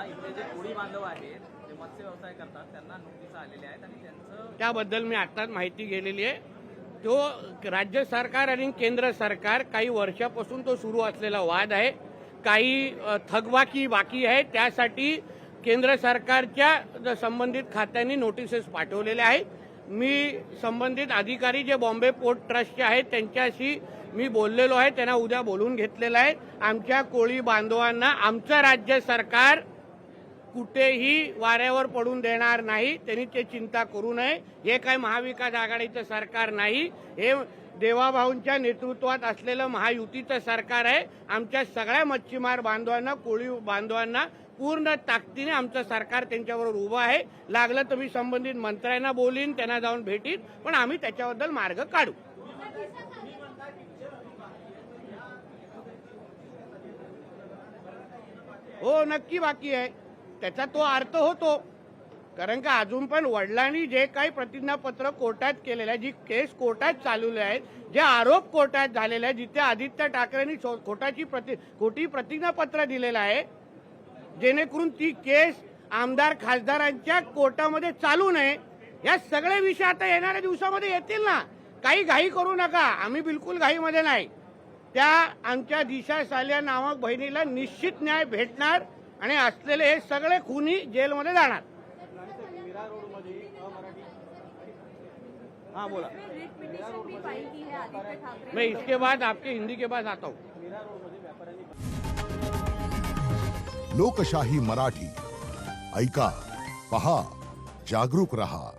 इथले जे कोळी बांधव आहेत जे मत्स्य व्यवसाय करतात त्यांना नोटीस आलेल्या आहेत आणि त्यांचं त्याबद्दल मी आत्ताच माहिती गेलेली आहे. तो राज्य सरकार आणि केंद्र सरकार काही वर्षापासून तो सुरू असलेला वाद आहे. काही थकबाकी बाकी आहे, त्यासाठी केंद्र सरकारच्या संबंधित खात्यांनी नोटिसेस पाठवलेल्या आहेत. मी संबंधित अधिकारी जे बॉम्बे पोर्ट ट्रस्टचे आहेत त्यांच्याशी मी बोललेलो आहे, त्यांना उद्या बोलून घेतलेलं आहे. आमच्या कोळी बांधवांना आमचं राज्य सरकार कुठेही वाऱ्यावर पडून देणार नाही, त्यांनी ते चिंता करू नये. हे काय महाविकास आघाडीचं सरकार नाही, हे देवाभाऊंच्या नेतृत्वात असलेलं महायुतीचं सरकार आहे. आमच्या सगळ्या मच्छीमार बांधवांना, कोळी बांधवांना पूर्ण ताकदीने आमचं सरकार त्यांच्याबरोबर उभं आहे. लागलं तर मी संबंधित मंत्र्यांना बोलीन, त्यांना जाऊन भेटीन, पण आम्ही त्याच्याबद्दल मार्ग काढू. हो, नक्की बाकी आहे. त्याचा तो अर्थ होतो, कारण का अजून पण वडिलांनी जे काही प्रतिज्ञापत्र कोर्टात केलेलं आहे, जी केस कोर्टात चालवली आहे, जे आरोप कोर्टात झालेले आहे, जिथे आदित्य ठाकरेंनी खोटी प्रतिज्ञापत्र दिलेलं आहे, जेणेकरून ती केस आमदार खासदारांच्या कोर्टामध्ये चालू नये. या सगळे विषय आता येणाऱ्या दिवसामध्ये येतील ना. काही घाई करू नका, आम्ही बिलकुल घाईमध्ये नाही. त्या आमच्या दिशा सालिया नामक बहिणीला निश्चित न्याय भेटणार आणि असलेले हे सगळे खुनी जेलमध्ये जाणार. हाँ बोला. मैं इसके बाद आपके हिंदी के बाद आता हूँ. लोकशाही मराठी ऐका, पहा, जागरूक रहा.